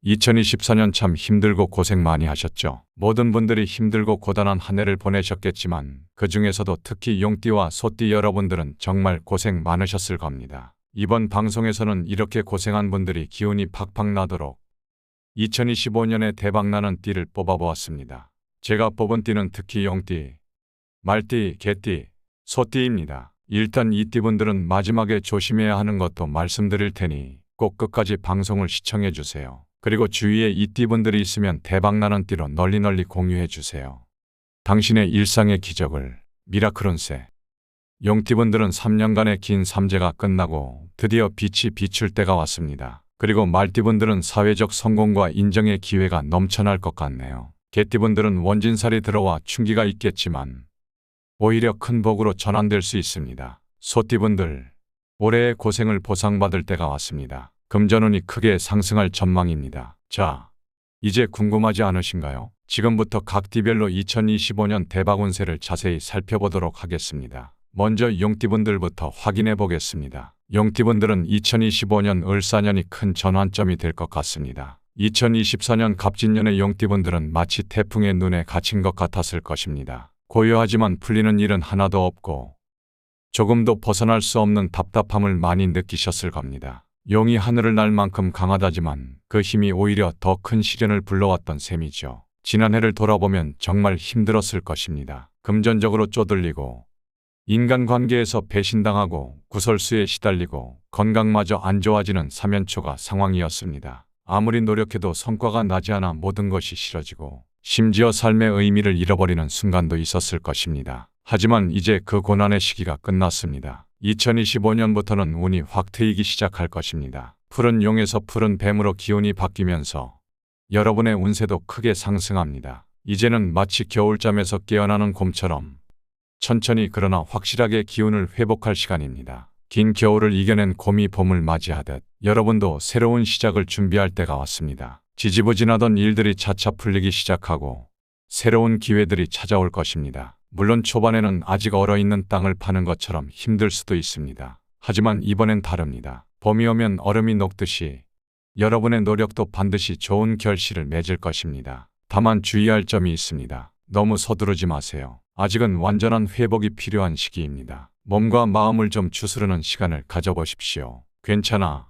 2024년 참 힘들고 고생 많이 하셨죠? 모든 분들이 힘들고 고단한 한 해를 보내셨겠지만 그 중에서도 특히 용띠와 소띠 여러분들은 정말 고생 많으셨을 겁니다. 이번 방송에서는 이렇게 고생한 분들이 기운이 팍팍 나도록 2025년에 대박나는 띠를 뽑아보았습니다. 제가 뽑은 띠는 특히 용띠, 말띠, 개띠, 소띠입니다. 일단 이 띠분들은 마지막에 조심해야 하는 것도 말씀드릴 테니 꼭 끝까지 방송을 시청해 주세요. 그리고 주위에 이 띠분들이 있으면 대박나는 띠로 널리 공유해 주세요. 당신의 일상의 기적을 미라클 운세. 용띠분들은 3년간의 긴 삼재가 끝나고 드디어 빛이 비출 때가 왔습니다. 그리고 말띠분들은 사회적 성공과 인정의 기회가 넘쳐날 것 같네요. 개띠분들은 원진살이 들어와 충기가 있겠지만 오히려 큰 복으로 전환될 수 있습니다. 소띠분들, 올해의 고생을 보상받을 때가 왔습니다. 금전운이 크게 상승할 전망입니다. 자, 이제 궁금하지 않으신가요? 지금부터 각 띠별로 2025년 대박 운세를 자세히 살펴보도록 하겠습니다. 먼저 용띠분들부터 확인해 보겠습니다. 용띠분들은 2025년 을사년이 큰 전환점이 될 것 같습니다. 2024년 갑진년의 용띠분들은 마치 태풍의 눈에 갇힌 것 같았을 것입니다. 고요하지만 풀리는 일은 하나도 없고 조금도 벗어날 수 없는 답답함을 많이 느끼셨을 겁니다. 용이 하늘을 날 만큼 강하다지만 그 힘이 오히려 더 큰 시련을 불러왔던 셈이죠. 지난해를 돌아보면 정말 힘들었을 것입니다. 금전적으로 쪼들리고 인간관계에서 배신당하고 구설수에 시달리고 건강마저 안 좋아지는 사면초가 상황이었습니다. 아무리 노력해도 성과가 나지 않아 모든 것이 싫어지고 심지어 삶의 의미를 잃어버리는 순간도 있었을 것입니다. 하지만 이제 그 고난의 시기가 끝났습니다. 2025년부터는 운이 확 트이기 시작할 것입니다. 푸른 용에서 푸른 뱀으로 기운이 바뀌면서 여러분의 운세도 크게 상승합니다. 이제는 마치 겨울잠에서 깨어나는 곰처럼 천천히 그러나 확실하게 기운을 회복할 시간입니다. 긴 겨울을 이겨낸 곰이 봄을 맞이하듯 여러분도 새로운 시작을 준비할 때가 왔습니다. 지지부진하던 일들이 차차 풀리기 시작하고 새로운 기회들이 찾아올 것입니다. 물론 초반에는 아직 얼어있는 땅을 파는 것처럼 힘들 수도 있습니다. 하지만 이번엔 다릅니다. 봄이 오면 얼음이 녹듯이 여러분의 노력도 반드시 좋은 결실을 맺을 것입니다. 다만 주의할 점이 있습니다. 너무 서두르지 마세요. 아직은 완전한 회복이 필요한 시기입니다. 몸과 마음을 좀 추스르는 시간을 가져보십시오. 괜찮아.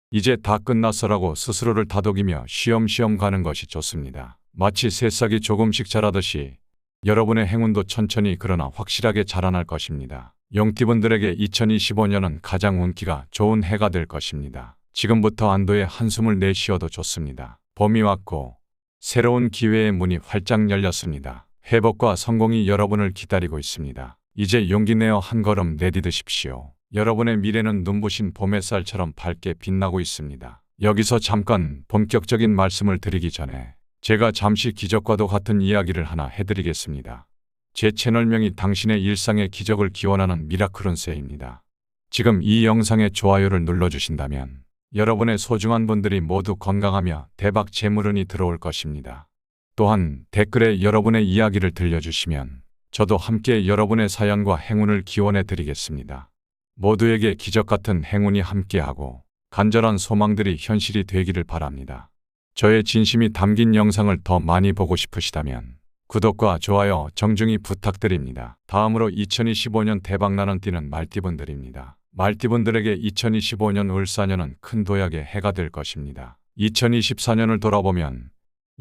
이제 다 끝났어라고 스스로를 다독이며 쉬엄쉬엄 가는 것이 좋습니다. 마치 새싹이 조금씩 자라듯이 여러분의 행운도 천천히 그러나 확실하게 자라날 것입니다. 용띠분들에게 2025년은 가장 운기가 좋은 해가 될 것입니다. 지금부터 안도의 한숨을 내쉬어도 좋습니다. 봄이 왔고 새로운 기회의 문이 활짝 열렸습니다. 회복과 성공이 여러분을 기다리고 있습니다. 이제 용기 내어 한 걸음 내디드십시오. 여러분의 미래는 눈부신 봄햇살처럼 밝게 빛나고 있습니다. 여기서 잠깐 본격적인 말씀을 드리기 전에 제가 잠시 기적과도 같은 이야기를 하나 해드리겠습니다. 제 채널명이 당신의 일상의 기적을 기원하는 미라클 운세입니다. 지금 이 영상에 좋아요를 눌러주신다면 여러분의 소중한 분들이 모두 건강하며 대박 재물운이 들어올 것입니다. 또한 댓글에 여러분의 이야기를 들려주시면 저도 함께 여러분의 사연과 행운을 기원해 드리겠습니다. 모두에게 기적같은 행운이 함께하고 간절한 소망들이 현실이 되기를 바랍니다. 저의 진심이 담긴 영상을 더 많이 보고 싶으시다면 구독과 좋아요 정중히 부탁드립니다. 다음으로 2025년 대박나는 띠는 말띠분들입니다. 말띠분들에게 2025년 을사년은 큰 도약의 해가 될 것입니다. 2024년을 돌아보면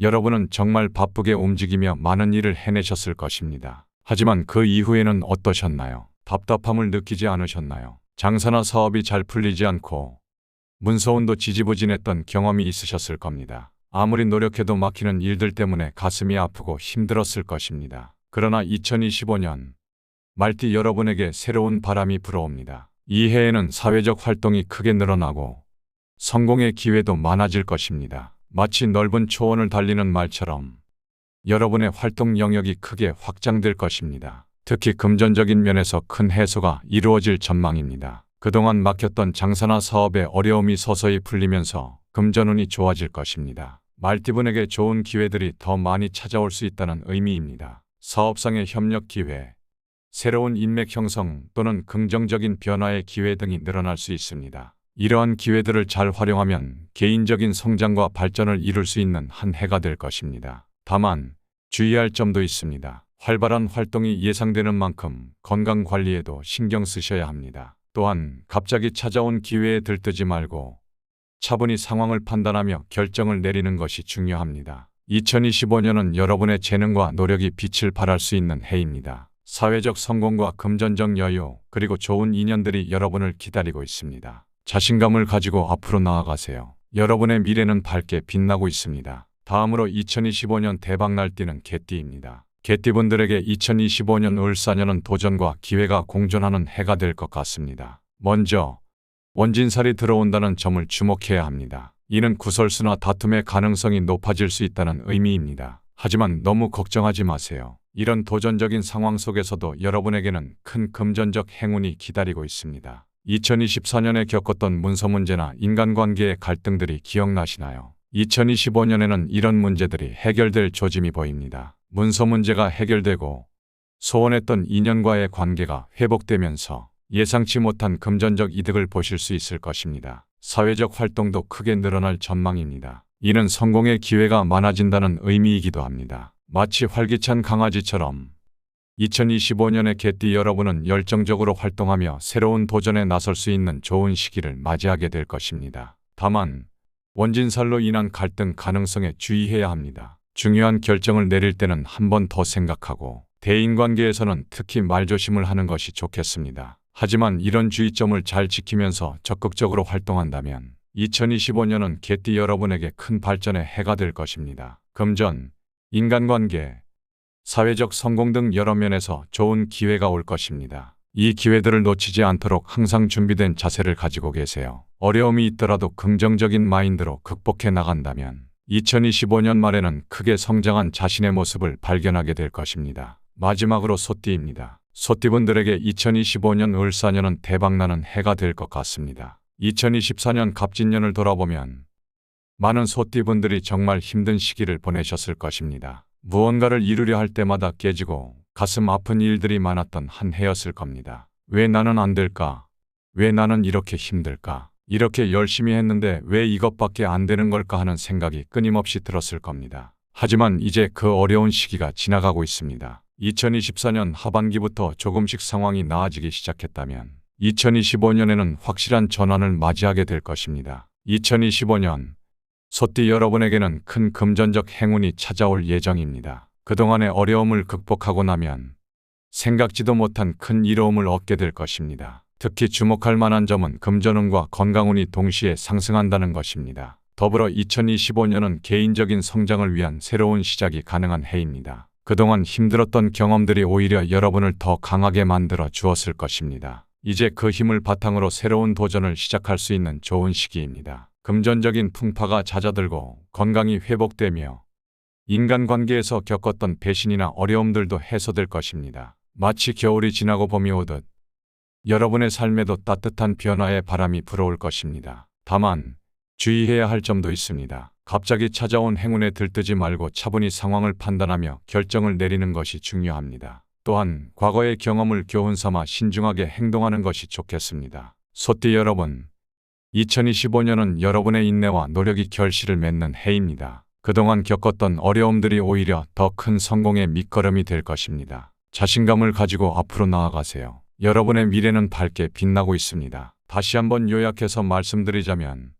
여러분은 정말 바쁘게 움직이며 많은 일을 해내셨을 것입니다. 하지만 그 이후에는 어떠셨나요? 답답함을 느끼지 않으셨나요? 장사나 사업이 잘 풀리지 않고 문서운도 지지부진했던 경험이 있으셨을 겁니다. 아무리 노력해도 막히는 일들 때문에 가슴이 아프고 힘들었을 것입니다. 그러나 2025년 말띠 여러분에게 새로운 바람이 불어옵니다. 이 해에는 사회적 활동이 크게 늘어나고 성공의 기회도 많아질 것입니다. 마치 넓은 초원을 달리는 말처럼 여러분의 활동 영역이 크게 확장될 것입니다. 특히 금전적인 면에서 큰 해소가 이루어질 전망입니다. 그동안 막혔던 장사나 사업에 어려움이 서서히 풀리면서 금전운이 좋아질 것입니다. 말띠분에게 좋은 기회들이 더 많이 찾아올 수 있다는 의미입니다. 사업상의 협력 기회, 새로운 인맥 형성 또는 긍정적인 변화의 기회 등이 늘어날 수 있습니다. 이러한 기회들을 잘 활용하면 개인적인 성장과 발전을 이룰 수 있는 한 해가 될 것입니다. 다만 주의할 점도 있습니다. 활발한 활동이 예상되는 만큼 건강 관리에도 신경 쓰셔야 합니다. 또한 갑자기 찾아온 기회에 들뜨지 말고 차분히 상황을 판단하며 결정을 내리는 것이 중요합니다. 2025년은 여러분의 재능과 노력이 빛을 발할 수 있는 해입니다. 사회적 성공과 금전적 여유, 그리고 좋은 인연들이 여러분을 기다리고 있습니다. 자신감을 가지고 앞으로 나아가세요. 여러분의 미래는 밝게 빛나고 있습니다. 다음으로 2025년 대박 날뛰는 개띠입니다. 개띠분들에게 2025년 을사년은 도전과 기회가 공존하는 해가 될 것 같습니다. 먼저 원진살이 들어온다는 점을 주목해야 합니다. 이는 구설수나 다툼의 가능성이 높아질 수 있다는 의미입니다. 하지만 너무 걱정하지 마세요. 이런 도전적인 상황 속에서도 여러분에게는 큰 금전적 행운이 기다리고 있습니다. 2024년에 겪었던 문서 문제나 인간관계의 갈등들이 기억나시나요? 2025년에는 이런 문제들이 해결될 조짐이 보입니다. 문서 문제가 해결되고 소원했던 인연과의 관계가 회복되면서 예상치 못한 금전적 이득을 보실 수 있을 것입니다. 사회적 활동도 크게 늘어날 전망입니다. 이는 성공의 기회가 많아진다는 의미이기도 합니다. 마치 활기찬 강아지처럼 2025년의 개띠 여러분은 열정적으로 활동하며 새로운 도전에 나설 수 있는 좋은 시기를 맞이하게 될 것입니다. 다만 원진살로 인한 갈등 가능성에 주의해야 합니다. 중요한 결정을 내릴 때는 한 번 더 생각하고 대인관계에서는 특히 말조심을 하는 것이 좋겠습니다. 하지만 이런 주의점을 잘 지키면서 적극적으로 활동한다면 2025년은 개띠 여러분에게 큰 발전의 해가 될 것입니다. 금전, 인간관계, 사회적 성공 등 여러 면에서 좋은 기회가 올 것입니다. 이 기회들을 놓치지 않도록 항상 준비된 자세를 가지고 계세요. 어려움이 있더라도 긍정적인 마인드로 극복해 나간다면 2025년 말에는 크게 성장한 자신의 모습을 발견하게 될 것입니다. 마지막으로 소띠입니다. 소띠분들에게 2025년 을사년은 대박나는 해가 될 것 같습니다. 2024년 갑진년을 돌아보면 많은 소띠분들이 정말 힘든 시기를 보내셨을 것입니다. 무언가를 이루려 할 때마다 깨지고 가슴 아픈 일들이 많았던 한 해였을 겁니다. 왜 나는 안 될까? 왜 나는 이렇게 힘들까? 이렇게 열심히 했는데 왜 이것밖에 안 되는 걸까 하는 생각이 끊임없이 들었을 겁니다. 하지만 이제 그 어려운 시기가 지나가고 있습니다. 2024년 하반기부터 조금씩 상황이 나아지기 시작했다면 2025년에는 확실한 전환을 맞이하게 될 것입니다. 2025년 소띠 여러분에게는 큰 금전적 행운이 찾아올 예정입니다. 그동안의 어려움을 극복하고 나면 생각지도 못한 큰 이로움을 얻게 될 것입니다. 특히 주목할 만한 점은 금전운과 건강운이 동시에 상승한다는 것입니다. 더불어 2025년은 개인적인 성장을 위한 새로운 시작이 가능한 해입니다. 그동안 힘들었던 경험들이 오히려 여러분을 더 강하게 만들어 주었을 것입니다. 이제 그 힘을 바탕으로 새로운 도전을 시작할 수 있는 좋은 시기입니다. 금전적인 풍파가 잦아들고 건강이 회복되며 인간관계에서 겪었던 배신이나 어려움들도 해소될 것입니다. 마치 겨울이 지나고 봄이 오듯 여러분의 삶에도 따뜻한 변화의 바람이 불어올 것입니다. 다만 주의해야 할 점도 있습니다. 갑자기 찾아온 행운에 들뜨지 말고 차분히 상황을 판단하며 결정을 내리는 것이 중요합니다. 또한 과거의 경험을 교훈 삼아 신중하게 행동하는 것이 좋겠습니다. 소띠 여러분, 2025년은 여러분의 인내와 노력이 결실을 맺는 해입니다. 그동안 겪었던 어려움들이 오히려 더 큰 성공의 밑거름이 될 것입니다. 자신감을 가지고 앞으로 나아가세요. 여러분의 미래는 밝게 빛나고 있습니다. 다시 한번 요약해서 말씀드리자면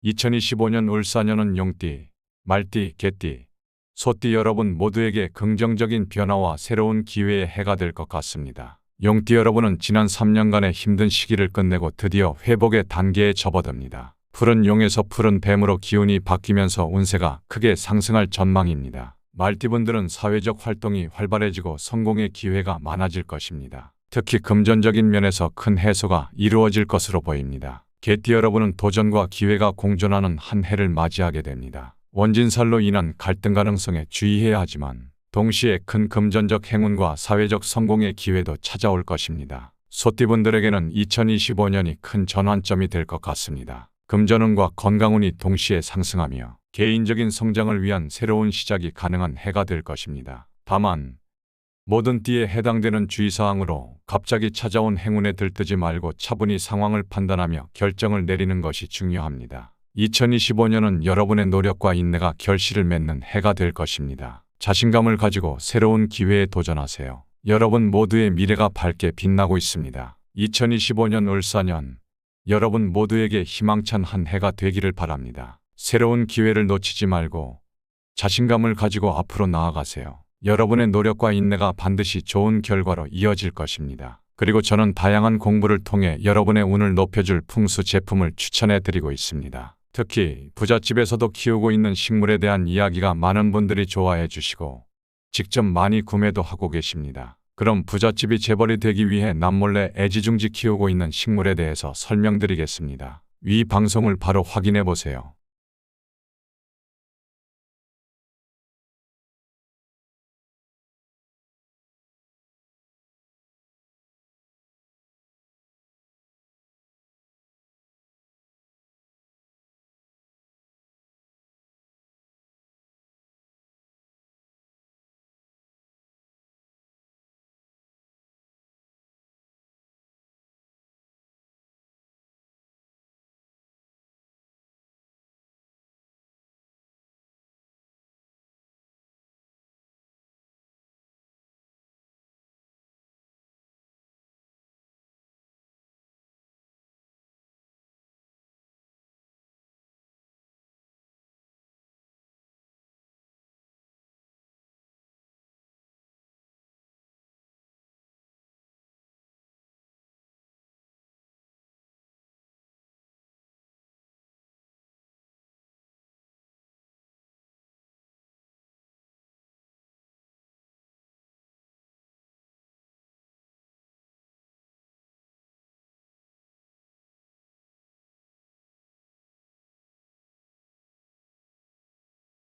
2025년 을사년은 용띠, 말띠, 개띠, 소띠 여러분 모두에게 긍정적인 변화와 새로운 기회의 해가 될 것 같습니다. 용띠 여러분은 지난 3년간의 힘든 시기를 끝내고 드디어 회복의 단계에 접어듭니다. 푸른 용에서 푸른 뱀으로 기운이 바뀌면서 운세가 크게 상승할 전망입니다. 말띠분들은 사회적 활동이 활발해지고 성공의 기회가 많아질 것입니다. 특히 금전적인 면에서 큰 해소가 이루어질 것으로 보입니다. 개띠 여러분은 도전과 기회가 공존하는 한 해를 맞이하게 됩니다. 원진살로 인한 갈등 가능성에 주의해야 하지만 동시에 큰 금전적 행운과 사회적 성공의 기회도 찾아올 것입니다. 소띠분들에게는 2025년이 큰 전환점이 될 것 같습니다. 금전운과 건강운이 동시에 상승하며 개인적인 성장을 위한 새로운 시작이 가능한 해가 될 것입니다. 다만 모든 띠에 해당되는 주의사항으로 갑자기 찾아온 행운에 들뜨지 말고 차분히 상황을 판단하며 결정을 내리는 것이 중요합니다. 2025년은 여러분의 노력과 인내가 결실을 맺는 해가 될 것입니다. 자신감을 가지고 새로운 기회에 도전하세요. 여러분 모두의 미래가 밝게 빛나고 있습니다. 2025년 을사년, 여러분 모두에게 희망찬 한 해가 되기를 바랍니다. 새로운 기회를 놓치지 말고 자신감을 가지고 앞으로 나아가세요. 여러분의 노력과 인내가 반드시 좋은 결과로 이어질 것입니다. 그리고 저는 다양한 공부를 통해 여러분의 운을 높여줄 풍수 제품을 추천해 드리고 있습니다. 특히 부잣집에서도 키우고 있는 식물에 대한 이야기가 많은 분들이 좋아해 주시고 직접 많이 구매도 하고 계십니다. 그럼 부잣집이 재벌이 되기 위해 남몰래 애지중지 키우고 있는 식물에 대해서 설명드리겠습니다. 위 방송을 바로 확인해 보세요.